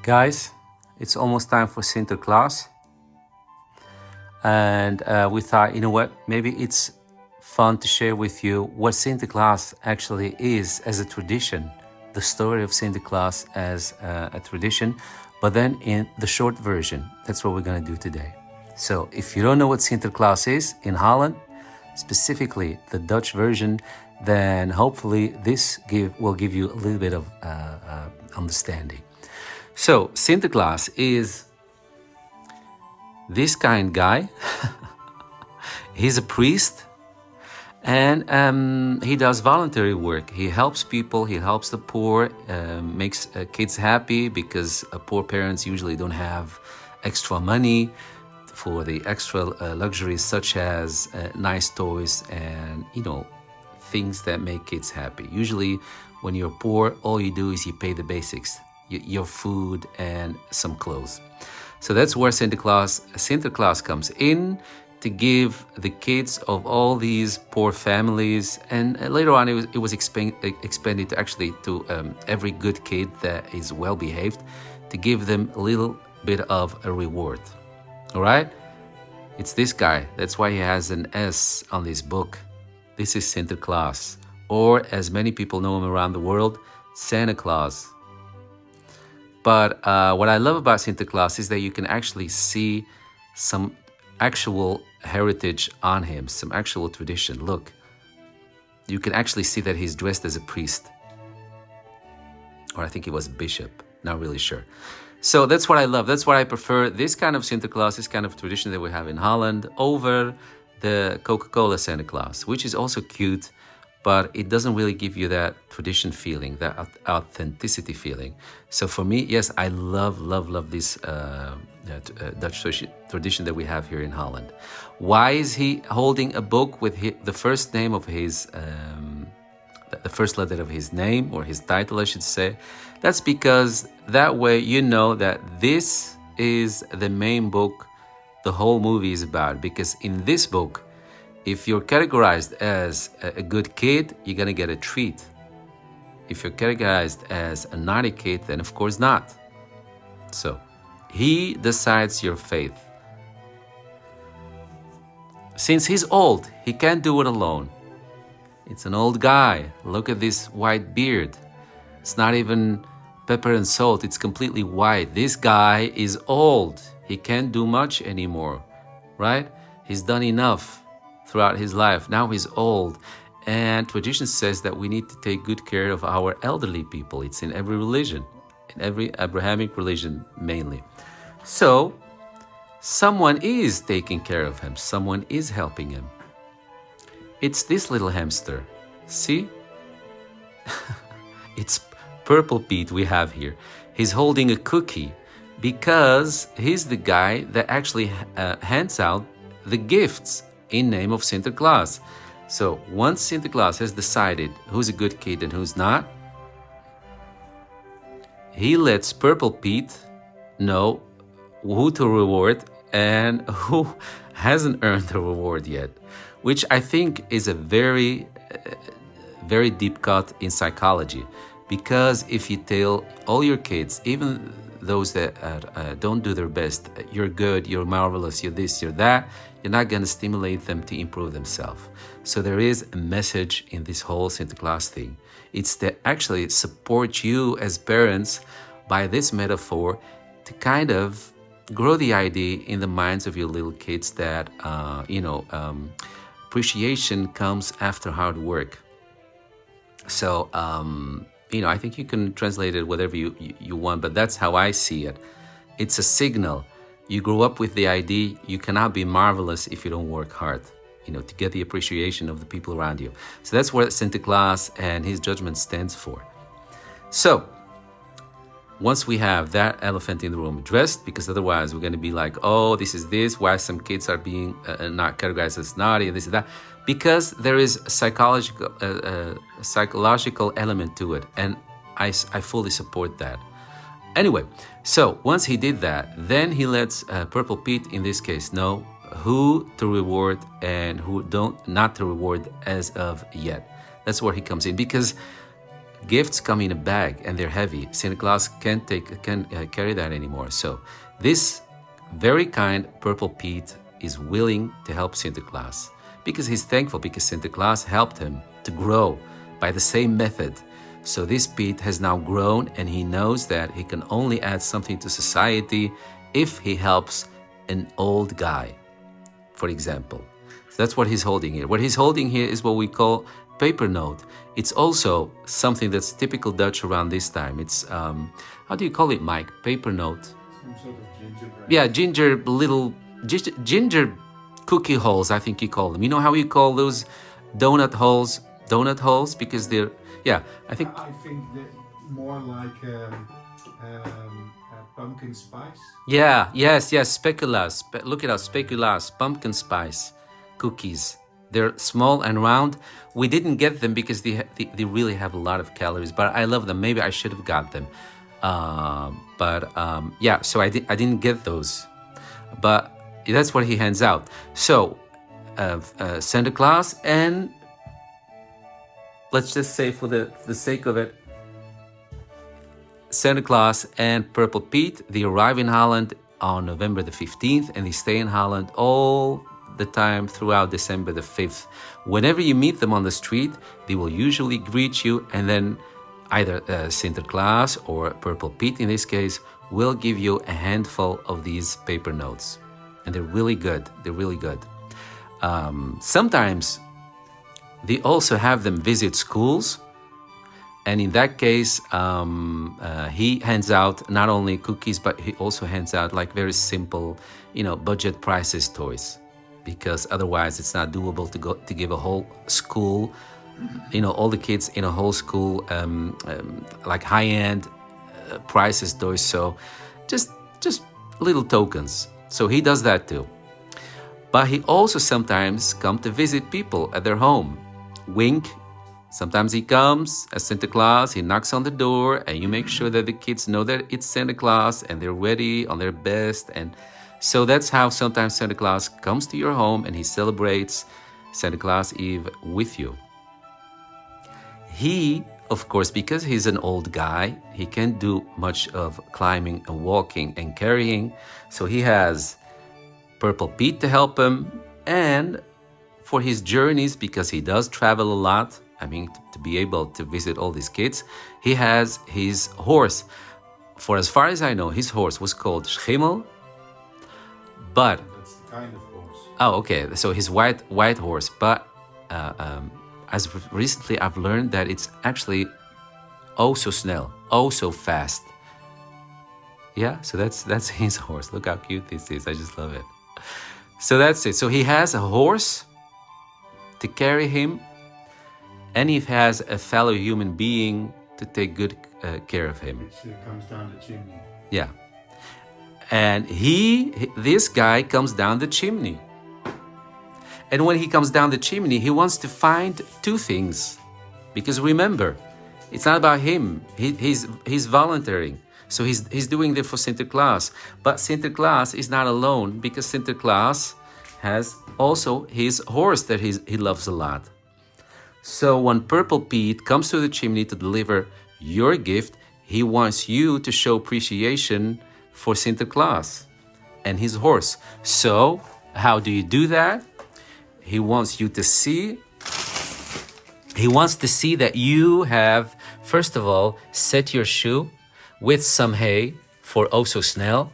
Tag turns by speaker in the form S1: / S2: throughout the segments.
S1: Guys, it's almost time for Sinterklaas. And we thought, you know what, maybe it's fun to share with you what Sinterklaas actually is as a tradition, the story of Sinterklaas as a tradition, but then in the short version. That's what we're going to do today. So if you don't know what Sinterklaas is in Holland, specifically the Dutch version, then hopefully this will give you a little bit of understanding. So Sinterklaas is this kind guy. He's a priest, and he does voluntary work. He helps people, he helps the poor, makes kids happy because poor parents usually don't have extra money for the extra luxuries such as nice toys and, things that make kids happy. Usually when you're poor, all you do is you pay the basics, your food and some clothes. So that's where Sinterklaas comes in, to give the kids of all these poor families, and later on it was expanded to actually to every good kid that is well behaved, to give them a little bit of a reward. All right? It's this guy. That's why he has an S on this book. This is Sinterklaas, or as many people know him around the world, Santa Claus. But what I love about Sinterklaas is that you can actually see some actual heritage on him, some actual tradition. Look, you can actually see that he's dressed as a priest. Or I think he was a bishop, not really sure. So that's what I love. That's why I prefer this kind of Sinterklaas, this kind of tradition that we have in Holland, over the Coca-Cola Santa Claus, which is also cute, but it doesn't really give you that tradition feeling, that authenticity feeling. So for me, yes, I love this Dutch tradition that we have here in Holland. Why is he holding a book with the first name of his, the first letter of his name, or his title, I should say? That's because that way you know that this is the main book the whole movie is about. Because in this book, if you're categorized as a good kid, you're gonna get a treat. If you're categorized as a naughty kid, then of course not. So he decides your fate. Since he's old, he can't do it alone. It's an old guy. Look at this white beard. It's not even pepper and salt. It's completely white. This guy is old. He can't do much anymore, right? He's done enough throughout his life. Now he's old. And tradition says that we need to take good care of our elderly people. It's in every religion, in every Abrahamic religion mainly. So someone is taking care of him. Someone is helping him. It's this little hamster. See? It's Purple Pete we have here. He's holding a cookie because he's the guy that actually hands out the gifts in name of Sinterklaas. So once Sinterklaas has decided who's a good kid and who's not, he lets Purple Pete know who to reward and who hasn't earned the reward yet, which I think is a very deep cut in psychology. Because if you tell all your kids, even those that don't do their best, you're good, you're marvelous, you're this, you're that, you're not going to stimulate them to improve themselves. So there is a message in this whole Sinterklaas thing. It's to actually support you as parents by this metaphor, to kind of grow the idea in the minds of your little kids that, appreciation comes after hard work. So, I think you can translate it whatever you want, but that's how I see it. It's a signal. You grow up with the idea you cannot be marvelous if you don't work hard, to get the appreciation of the people around you. So that's what Sinterklaas and his judgment stands for. So once we have that elephant in the room addressed, because otherwise we're going to be like, oh, this is this, why some kids are being not categorized as naughty and this and that. Because there is a psychological element to it, and I fully support that. Anyway, so once he did that, then he lets Purple Pete, in this case, know who to reward and who not to reward as of yet. That's where he comes in, because gifts come in a bag and they're heavy. Santa Claus can't carry that anymore. So this very kind Purple Pete is willing to help Santa Claus because he's thankful because Santa Claus helped him to grow by the same method. So this Pete has now grown and he knows that he can only add something to society if he helps an old guy, for example. So that's what he's holding here. What he's holding here is what we call paper note. It's also something that's typical Dutch around this time. It's, how do you call it, Mike? Paper note.
S2: Some sort of gingerbread.
S1: Yeah, ginger cookie holes, I think you call them. You know how you call those donut holes? Donut holes? Because they're, yeah, I think
S2: that more like pumpkin spice.
S1: Yeah, yes, speculas. Look it up, speculas, pumpkin spice cookies. They're small and round. We didn't get them because they really have a lot of calories, but I love them. Maybe I should have got them. Yeah, so I didn't get those. But that's what he hands out. So Santa Claus and, let's just say for the sake of it, Santa Claus and Purple Pete, they arrive in Holland on November the 15th and they stay in Holland all the time throughout December the 5th. Whenever you meet them on the street, they will usually greet you, and then either Santa Claus or Purple Pete in this case will give you a handful of these paper notes. And they're really good. They're really good. Sometimes they also have them visit schools. And in that case, he hands out not only cookies, but he also hands out like very simple, budget prices toys, because otherwise it's not doable to give a whole school, all the kids in a whole school, like high-end prices toys. So just little tokens. So he does that too. But he also sometimes comes to visit people at their home. Wink. Sometimes he comes as Santa Claus, he knocks on the door, and you make sure that the kids know that it's Santa Claus and they're ready on their best. And so that's how sometimes Santa Claus comes to your home and he celebrates Santa Claus Eve with you. He, of course, because he's an old guy, he can't do much of climbing and walking and carrying. So he has Purple Pete to help him, and for his journeys, because he does travel a lot, to be able to visit all these kids, he has his horse. For as far as I know, his horse was called Schimmel, but...
S2: That's the kind of horse.
S1: Oh, okay. So his white horse, but as recently I've learned that it's actually oh so snel, oh so fast. Yeah, so that's his horse. Look how cute this is. I just love it. So that's it. So he has a horse to carry him, and he has a fellow human being to take good care of him.
S2: Which comes down the chimney.
S1: Yeah. And this guy comes down the chimney. And when he comes down the chimney, he wants to find two things. Because remember, it's not about him. He's volunteering. So he's doing this for Santa Claus. But Santa Claus is not alone, because Santa Claus has also his horse that he loves a lot. So when Purple Pete comes to the chimney to deliver your gift, he wants you to show appreciation for Santa Claus and his horse. So how do you do that? He wants to see that you have, first of all, set your shoe with some hay for oh so snel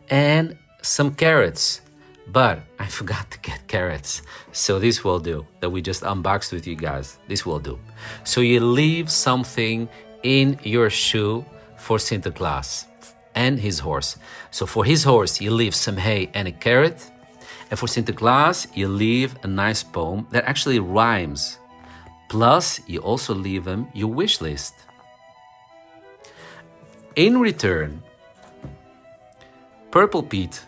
S1: and some carrots. But I forgot to get carrots. So this will do, that we just unboxed with you guys. This will do. So you leave something in your shoe for Santa Claus and his horse. So for his horse, you leave some hay and a carrot. And for Santa Claus, you leave a nice poem that actually rhymes. Plus, you also leave him your wish list. In return, Purple Pete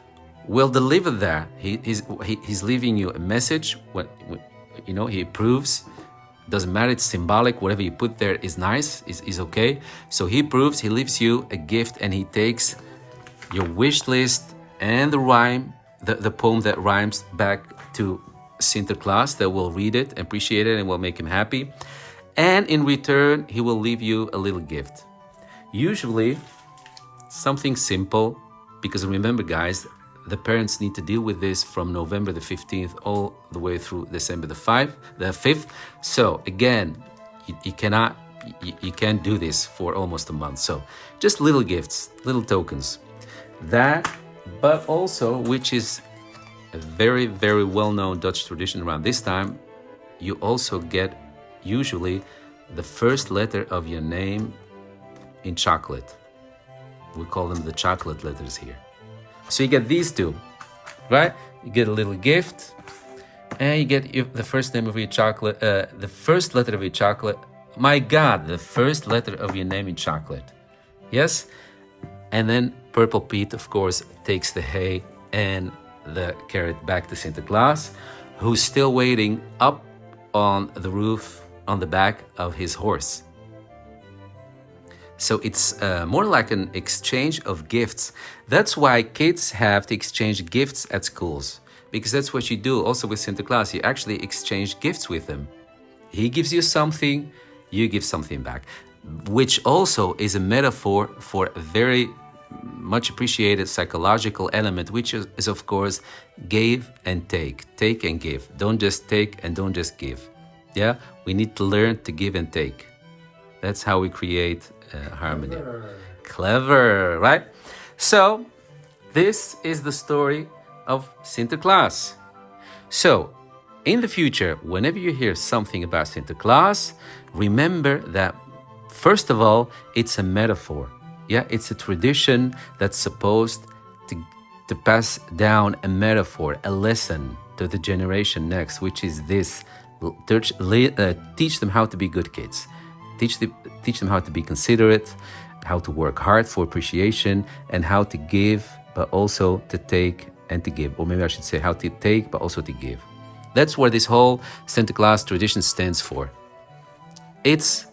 S1: will deliver that. He's leaving you a message. He approves. Doesn't matter, it's symbolic. Whatever you put there is nice, is okay. So he approves, he leaves you a gift, and he takes your wish list and the rhyme, the poem that rhymes, back to Sinterklaas, that will read it, appreciate it, and will make him happy. And in return, he will leave you a little gift. Usually, something simple, because remember, guys, the parents need to deal with this from November the 15th all the way through December the 5th. So again, you can't do this for almost a month. So just little gifts, little tokens. That, but also, which is a very, very well-known Dutch tradition around this time, you also get usually the first letter of your name in chocolate. We call them the chocolate letters here. So you get these two, right? You get a little gift, and you get the first name of your chocolate, the first letter of your chocolate. My God, the first letter of your name in chocolate. Yes? And then Purple Pete, of course, takes the hay and the carrot back to Sinterklaas, who's still waiting up on the roof on the back of his horse. So it's more like an exchange of gifts. That's why kids have to exchange gifts at schools, because that's what you do also with Sinterklaas. You actually exchange gifts with him. He gives you something, you give something back, which also is a metaphor for a very much appreciated psychological element, which is of course give and take and give. Don't just take and don't just give. Yeah, we need to learn to give and take. That's how we create harmony. Clever, right? So this is the story of Sinterklaas. So in the future, whenever you hear something about Sinterklaas, remember that first of all, it's a metaphor. Yeah, it's a tradition that's supposed to pass down a metaphor, a lesson to the generation next, which is this: teach them how to be good kids. Teach them how to be considerate, how to work hard for appreciation, and how to give, but also to take and to give. Or maybe I should say how to take, but also to give. That's what this whole Sinterklaas tradition stands for. It's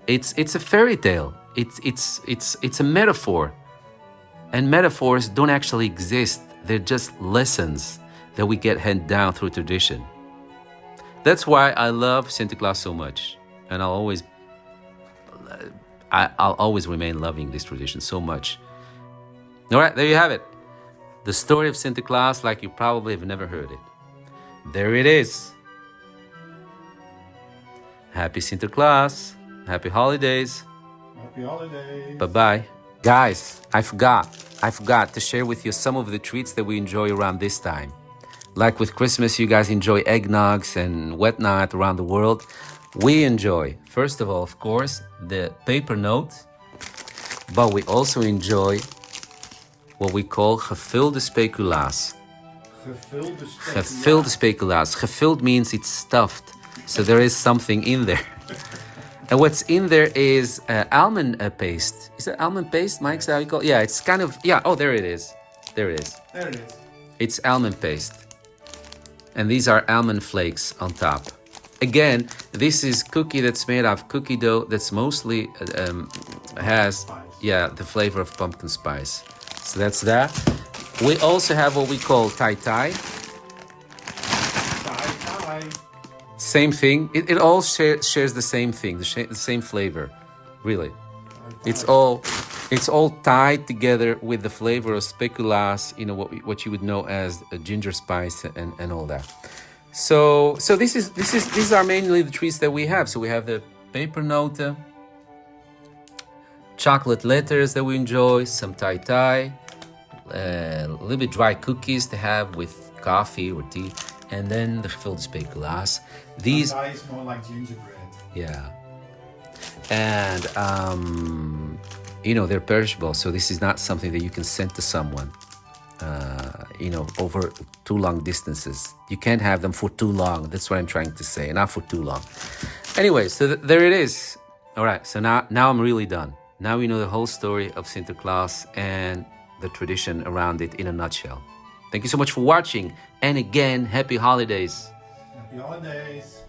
S1: a fairy tale. It's a metaphor. And metaphors don't actually exist. They're just lessons that we get handed down through tradition. That's why I love Sinterklaas so much. And I'll always remain loving this tradition so much. All right, there you have it. The story of Sinterklaas like you probably have never heard it. There it is. Happy Sinterklaas. Happy holidays.
S2: Happy holidays.
S1: Bye-bye. Guys, I forgot to share with you some of the treats that we enjoy around this time. Like with Christmas, you guys enjoy eggnogs and whatnot around the world. We enjoy, first of all, of course, the paper note, but we also enjoy what we call gevulde speculaas. Gevulde speculaas. Gevuld means it's stuffed, so there is something in there. And what's in there is almond paste. Is that almond paste, Mike? Is that how you call it? Yeah, it's kind of, yeah, oh, there it is. There it is.
S2: There it is.
S1: It's almond paste. And these are almond flakes on top. Again, this is cookie that's made of cookie dough that's mostly has, yeah, the flavor of pumpkin spice. So that's that. We also have what we call tai tai. Same thing. It all shares the same thing, the same flavor, really. It's all tied together with the flavor of speculaas, you know, what you would know as a ginger spice and all that. So these are mainly the treats that we have. So we have the pepernoten, chocolate letters that we enjoy, some tai tai, a little bit dry cookies to have with coffee or tea, and then the gevulde speculaas. These
S2: tai is more like gingerbread.
S1: Yeah. And you know, they're perishable, so this is not something that you can send to someone you know, over too long distances. You can't have them for too long. That's what I'm trying to say, not for too long. Anyway, so there it is. All right, so now I'm really done. Now we know the whole story of Sinterklaas and the tradition around it in a nutshell. Thank you so much for watching, and again, happy holidays.
S2: Happy holidays.